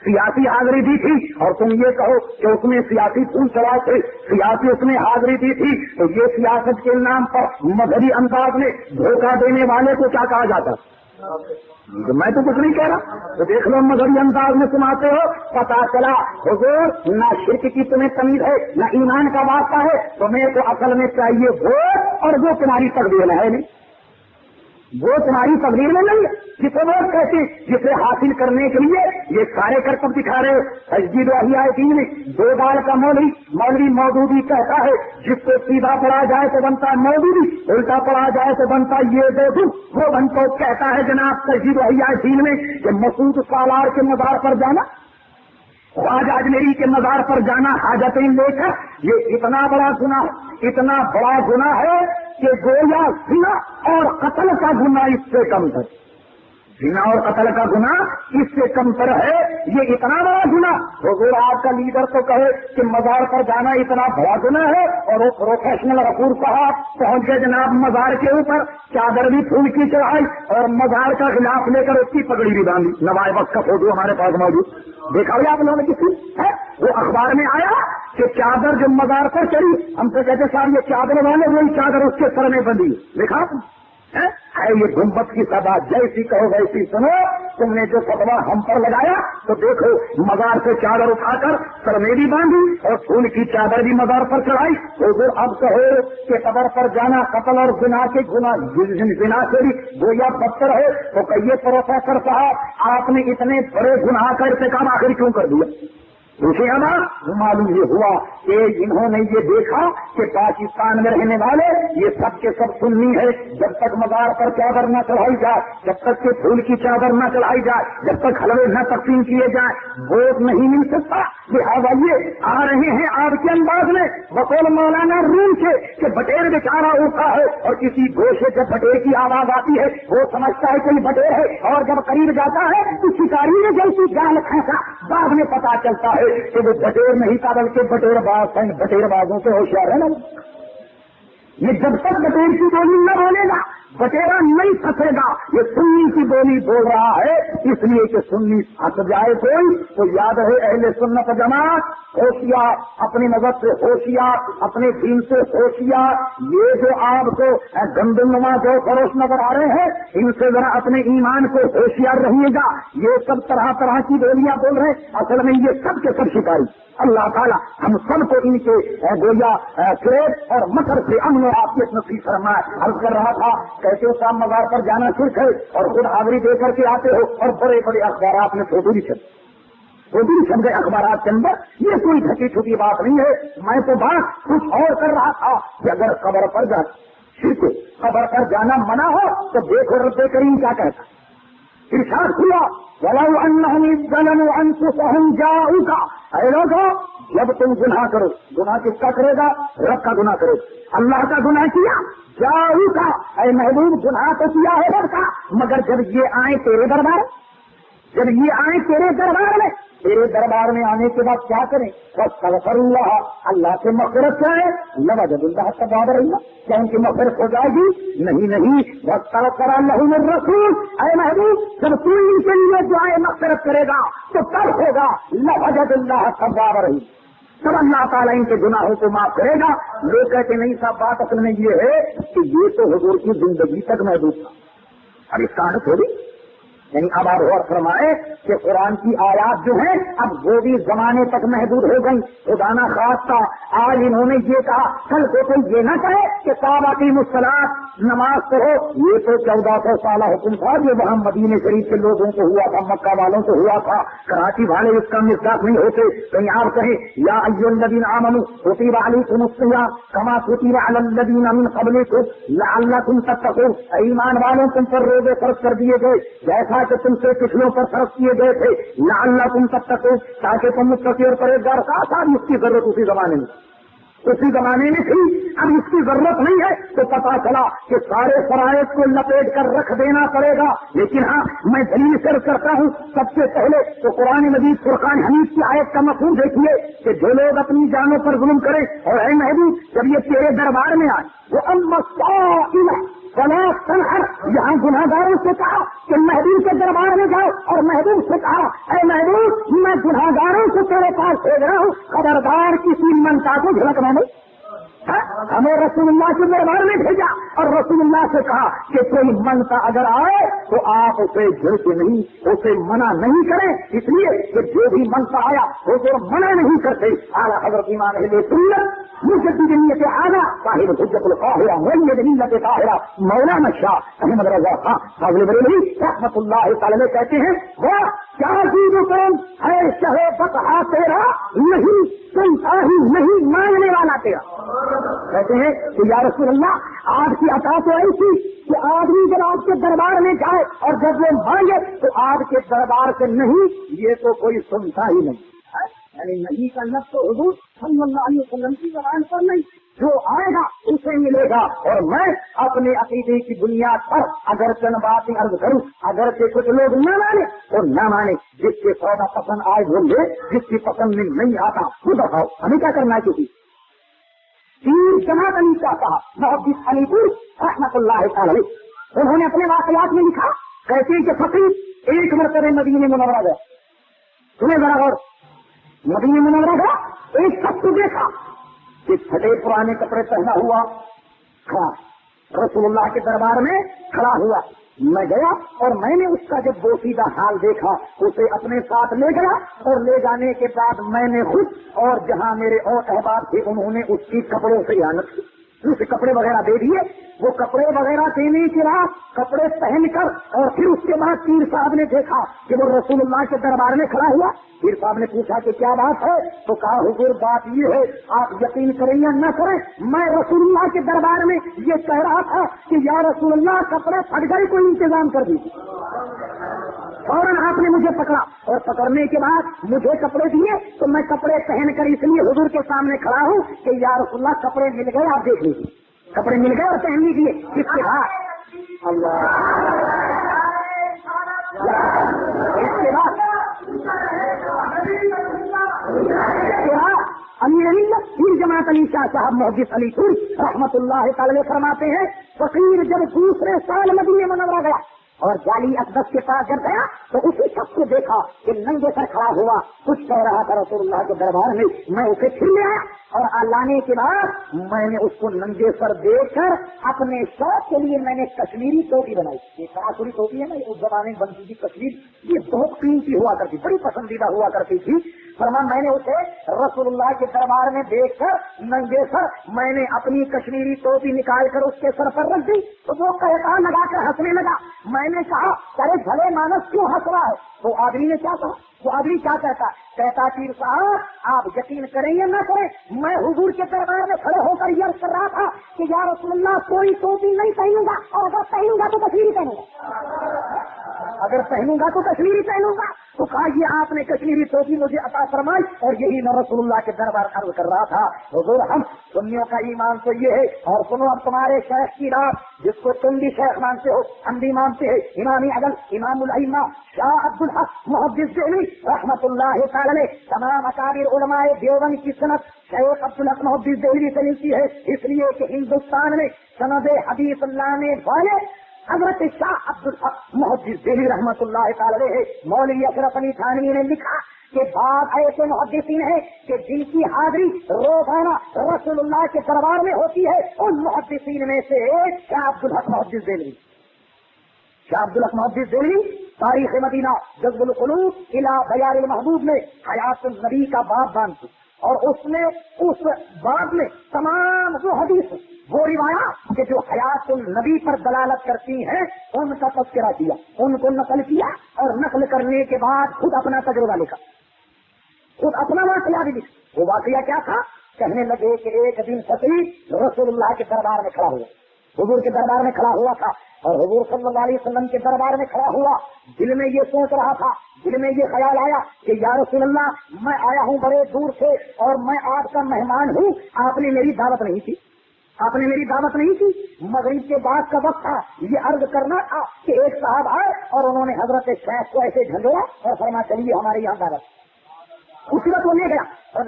सियासी हाजिरी दी थी और तुम ये कहो कि उसमें सियासी फूल चढ़ाए थे, सियासी उसमें हाजिरी दी थी, तो ये सियासत के नाम पर मजहबी अंदाज में धोखा देने वाले को क्या कहा जाता? तो मैं तो कुछ नहीं कह रहा, तो देख लो मजहबी अंदाज में सुनाते हो, पता चला हुजूर ना शिर्क की तुम्हें तमीज है ना ईमान का वास्ता है, तुम्हें तो असल में चाहिए वोट, और वो तुम्हारी तकदीर में है नहीं, वो तुम्हारी तकदीर में नहीं है। जिसे वोट कहते जिसे हासिल करने के लिए ये सारे करतब दिखा रहे हो। तजदीद अहियातीन में दो दाल का मौलवी मौदूदी कहता है जिसको सीधा पढ़ा जाए तो बनता है मौदूदी, उल्टा पढ़ा जाए तो बनता ये दो। वो बनतो कहता है जनाब तजदीद अहियातीन में कि मसूद सालार के मज़ार पर जाना, ख्वाजा अजमेरी के मज़ार पर जाना हाजतें लेकर, ये इतना बड़ा गुनाह है कि गोया जिना और कत्ल का गुनाह इससे कम है। जिना और कत्ल का गुनाह इससे कम तर है, ये इतना बड़ा गुनाह। हुजूर आपका लीडर तो कहे कि मज़ार पर जाना इतना बड़ा गुनाह है, और वो प्रोफेशनल गफूर साहब पहुंच गए जनाब मज़ार के ऊपर, चादर भी फूल की चढ़ाई और मज़ार का खिलाफ लेकर उसकी पगड़ी भी बांधी। नवाब वक्त का फोटो हमारे पास मौजूद, देखा हुआ आप लोगों ने किसी है? वो अखबार में आया कि चादर जो मज़ार पर चढ़ी, हमसे कहते साहब ये चादर वाले वही चादर उसके सर में बंधी, देखा है ये गुम्बद की सदा जैसी कहो वैसी सुनो। तुमने जो फतवा हम पर लगाया तो देखो मज़ार से चादर उठाकर सर में भी बांधी और फूल की चादर भी मज़ार पर चढ़ाई। तो वो अब कहो कि कब्र पर जाना कत्ल और गुनाह के गुनाह से भी गोया बदतर है, तो कहिए प्रोफेसर साहब आपने इतने बड़े गुनाह का इर्तिकाब आखिर क्यों कर दिया? दूसरे मालूम ये हुआ कि इन्होंने ये देखा कि पाकिस्तान में रहने वाले ये सब के सब सुन्नी है, जब तक मज़ार पर चादर न चढ़ाई जाए, जब तक के फूल की चादर न चढ़ाई जाए, जब तक हलवे न तकसीम किए जाए वोट नहीं मिल सकता। लिहाजा ये आ रहे हैं आपके अंदाज में बकौल मौलाना रूम से कि बटेर बेचारा उठा है, और किसी गोशे जब बटेर की आवाज आती है वो समझता है कोई बटेर है, और जब करीब जाता है तो शिकारी ने जैसी जाल खींचा, बाद में पता चलता है कि वो बटेर नहीं था बल्कि बटेरबाज हैं। बटेरबाजों से होशियार है ना, ये जब तक बटेर की बोली न बोलेगा बटेरा नहीं फंसेगा। ये सुन्नी की बोली बोल रहा है, इसलिए कि सुन्नी फंस जाए कोई तो याद रहे अहले सुन्नत जमात होशियार, अपनी मदद से होशियार, अपने दीन से होशियार। ये जो आपको गंदुमा जो फरोश नजर आ रहे हैं, इनसे जरा अपने ईमान को होशियार रहिएगा। ये सब तरह तरह की बोलियां बोल रहे हैं, असल में ये सब के सब शिकारी। अल्लाह ताला हम सबको इनके गोया क्रेब और मकर से अमन और आफियत नसीब फरमाए। अर्ज कर रहा था कैसे शाम मज़ार पर जाना शिर्क है और खुद हाजिरी दे करके आते हो, और बड़े बड़े अखबार में फोटो भी छप गए अखबार के अंदर। ये कोई ढकी छुपी बात नहीं है। मैं तो बात कुछ और कर रहा था कि अगर कब्र पर जा शिर्क कब्र पर जाना मना हो तो देखो रब्बे करीम क्या कहता, इरशाद हुआ वलौ अन्नहुम ज़लमू अनफुसहुम जाऊका, ऐ लोगो जब तुम गुनाह करो, गुनाह किसका करेगा? रब का गुनाह करो। अल्लाह का गुनाह किया, जाऊका ऐ महबूब गुनाह तो किया है रब का, मगर जब ये आए तेरे दरबार, जब ये आए तेरे दरबार में, तेरे दरबार में आने के बाद क्या करें? वस्तगफिरुल्लाह, अल्लाह से मग़फ़िरत चाहे, लवजदुल्लाह तवाब रहीमा, क्या उनकी मग़फ़िरत हो जाएगी? नहीं। वस्तग़फ़र लहुमुर रसूल, ऐ महबूब जब तू इनके लिए दुआए मग़फ़िरत करेगा तो तब होगा लवजदुल्लाह तवाब रहीमा, तब अल्लाह ताला इनके गुनाहों को माफ करेगा। लोग कहते नहीं साहब बात असल में ये है कि ये तो हुजूर की जिंदगी तक महदूद था, अब इसका अर्थ थोड़ी, यानी अब आप गौर फरमाए कि कुरान की आयात जो है अब वो भी जमाने तक महदूद हो गई। खुदाना खास्ता आज इन्होंने ये कहा, कल को कोई ये न कहे कि साबाती मुस्सलात नमाज पढ़ो, ये तो 1400 साल हुक्म था जो वहाँ मदीने शरीफ के लोगों को हुआ था, मक्का वालों को हुआ था। कराची वाले इसका मिज़ाक नहीं होते। कहीं आप कहें या अय्युहल्लज़ीना आमनू कुतिबा अलैकुमुस सियाम कमा कुतिबा अलल्लज़ीना मिन क़ब्लिकुम लअल्लकुम तत्तक़ून, ईमान वालों तुम पर रोज़े फर्ज कर दिए गए जैसा कि तुमसे पिछलों पर फर्ज किए गए थे, लअल्लकुम तत्तक़ून, ताकि तुम मुत्तक़ी और परहेज़गार था। इसकी जरूरत उसी जमाने में थी, अब इसकी जरूरत नहीं है। तो पता चला कि सारे फराइज़ को लपेट कर रख देना पड़ेगा। लेकिन हाँ, मैं दलील शेयर करता हूँ। सबसे पहले तो कुरान मजीद फुरकान हमीद की आयत का मफ़हूम देखिए कि जो लोग अपनी जानों पर जुल्म करें, और ऐ महबूब जब ये तेरे दरबार में आए, वो अम्मा ولا تنہر، یہاں گناہگاروں سے کہا کہ محبوب کے دربار میں جاؤ، اور محبوب سے کہا اے محبوب میں گناہگاروں کو تیرے پاس بھیج رہا ہوں، خبردار کسی منتا کو جھلکنا نہیں۔ ہمیں رسول اللہ کے دربار میں بھیجا اور رسول اللہ سے کہا کہ کوئی منتا اگر آئے تو آپ اسے جھڑکے نہیں، اسے منع نہیں کریں، اس لیے کہ جو بھی منتا آیا وہ منع نہیں کرتے۔ اعلیٰ حضرت امام اہل سنت مجدد ملت اعلیٰ صاحب حجت القاہرہ مولد ملت طاہرہ مولانا شاہ احمد رضا خان فاضل بریلوی رحمۃ اللہ تعالی کہتے ہیں وہ کیا چیز کون ہے شہ بطحا تیرا نہیں سنتا ہی نہیں مانگنے والا تیرا۔ کہتے ہیں کہ یا رسول اللہ آپ کی عطا تو ایسی کہ آدمی جب آپ کے دربار میں جائے اور جب وہ مانگے تو آپ کے دربار سے نہیں، یہ تو کوئی سنتا ہی نہیں، یعنی نہیں کا لفظ تو حضور صلی اللہ علیہ وسلم کی زبان پر نہیں، جو آئے گا اسے ملے گا۔ اور میں اپنے عقیدے کی بنیاد پر اگر چند باتیں عرض کروں، اگر کہ کچھ لوگ نہ مانے تو نہ مانے، جس کے سودا پسند آئے وہ لے، جس کی پسند میں نہیں آتا وہ بتاؤ، ہمیں کیا کرنا ہے؟ کسی تین جماعت علی کا کہا محدث علی پور رحمۃ اللہ تعالی، انہوں نے اپنے واقعات میں لکھا، کہتے ہیں کہ فقیر ایک مرتبہ مدینے منورہ گیا، سنیں ذرا غور، مدینے منورہ گیا، ایک شخص کو دیکھا کہ پھٹے پرانے کپڑے پہنا ہوا کھڑا رسول اللہ کے دربار میں کھڑا ہوا۔ میں گیا اور میں نے اس کا جب بوسیدہ حال دیکھا اسے اپنے ساتھ لے گیا، اور لے جانے کے بعد میں نے خود اور جہاں میرے اور احباب تھے انہوں نے اس کی کپڑوں سے اعانت کی، اسے کپڑے وغیرہ دے دیے۔ وہ کپڑے وغیرہ دینے کے بعد کپڑے پہن کر اور پھر اس کے بعد پیر صاحب نے دیکھا کہ وہ رسول اللہ کے دربار میں کھڑا ہوا۔ پیر صاحب نے پوچھا کہ کیا بات ہے؟ تو کہا حضور بات یہ ہے، آپ یقین کریں یا نہ کریں، میں رسول اللہ کے دربار میں یہ کہہ رہا تھا کہ یا رسول اللہ کپڑے پھٹ گئے، کوئی انتظام کر دیجیے۔ فوراً آپ نے مجھے پکڑا اور پکڑنے کے بعد مجھے کپڑے دیے، تو میں کپڑے پہن کر اس لیے حضور کے سامنے کھڑا ہوں کہ یا رسول اللہ کپڑے مل گئے، آپ دیکھ لیجیے، کپڑے مل گئے اور پہن لیجیے۔ اس کے بعد امیر پیر جماعت علی شاہ صاحب محدث علی پور رحمۃ اللہ تعالی فرماتے ہیں، فقیر جب دوسرے سال مدینے منورہ گیا اور جعلی اقدس کے پاس جب گیا تو اسی شخص کو دیکھا کہ ننگے سر کھڑا ہوا، کچھ کہہ رہا تھا رسول اللہ کے دربار میں۔ میں اسے پھر لے آیا اور لانے کے بعد میں نے اس کو ننگے سر دیکھ کر اپنے شوق کے لیے میں نے کشمیری ٹوپی بنائی، یہ کاشوری ٹوپی ہے نا، اس زمانے میں بنتی تھی کشمیر، یہ بہت قیمتی ہوا کرتی، بڑی پسندیدہ ہوا کرتی تھی۔ فرما میں نے اسے رسول اللہ کے دربار میں دیکھ کر ننگے سر میں نے اپنی کشمیری ٹوپی نکال کر اس کے سر پر رکھ دی، تو وہ کہتا لگا کر ہنسنے لگا۔ میں نے کہا ارے بھلے مانس کیوں ہنس رہا ہے؟ تو آدمی نے کیا کہا، وہ آدمی کیا کہتا پیر صاحب آپ یقین کریں یا نہ کریں، میں حضور کے دربار میں کھڑے ہو کر یہ کر رہا تھا کہ یا رسول اللہ کوئی ٹوپی نہیں پہنوں گا، اور اگر پہنوں گا تو کشمیری پہنوں گا، اگر پہنوں گا تو کشمیری پہنوں گا۔ تو کہا یہ آپ نے کشمیری ٹوپی مجھے عطا فرمائی، اور یہی میں رسول اللہ کے دربار عرض کر رہا تھا۔ حضور ہم سنیوں کا ایمان تو یہ ہے، اور سنو اب تمہارے شیخ کی رات، جس کو تم بھی شیخ مانتے ہو، ہم بھی مانتے ہیں، امام عدل امام الائمہ شاہ عبدالحق محدث دہلوی رحمۃ اللہ تعالی، تمام اکابر علماء دیوبند کی سند شیخ عبدالحق محدث دہلوی سے ملتی ہے، اس لیے کہ ہندوستان میں سند حدیث لانے والے حضرت شاہ عبدالحق محدث دہلوی رحمۃ اللہ تعالی ہے۔ مولوی اشرف علی تھانوی نے لکھا کہ بعض ایسے محدثین ہیں کہ جن کی حاضری روزانہ رسول اللہ کے دربار میں ہوتی ہے، ان محدثین میں سے ایک شاہ عبدالحق محدث دہلوی۔ شاہ عبدالحق محدث دہلوی تاریخ مدینہ جذب القلوب الی بیان المحبوب میں حیات النبی کا باب باندھتے، اور اس نے اس باب میں تمام وہ حدیث وہ روایات کہ جو حیات النبی پر دلالت کرتی ہیں ان کا تذکرہ کیا، ان کو نقل کیا، اور نقل کرنے کے بعد خود اپنا تجربہ لکھا، خود اپنا واقعہ بھی لکھا۔ وہ واقعہ کیا تھا؟ کہنے لگے کہ ایک دن فقیر رسول اللہ کے دربار میں کھڑا ہوا، حضور کے دربار میں کھڑا ہوا تھا، اور حضور صلی اللہ علیہ وسلم کے دربار میں کھڑا ہوا، دل میں یہ سوچ رہا تھا، دل میں یہ خیال آیا کہ یا رسول اللہ میں آیا ہوں بڑے دور سے، اور میں آپ کا مہمان ہوں، آپ نے میری دعوت نہیں کی، آپ نے میری دعوت نہیں کی۔ مغرب کے بعد کا وقت تھا، یہ عرض کرنا تھا کہ ایک صاحب آئے اور انہوں نے حضرت شیخ کو ایسے جھنڈویا اور فرمایا چلیے ہمارے یہاں دعوت، اسی وقت وہ لے گیا اور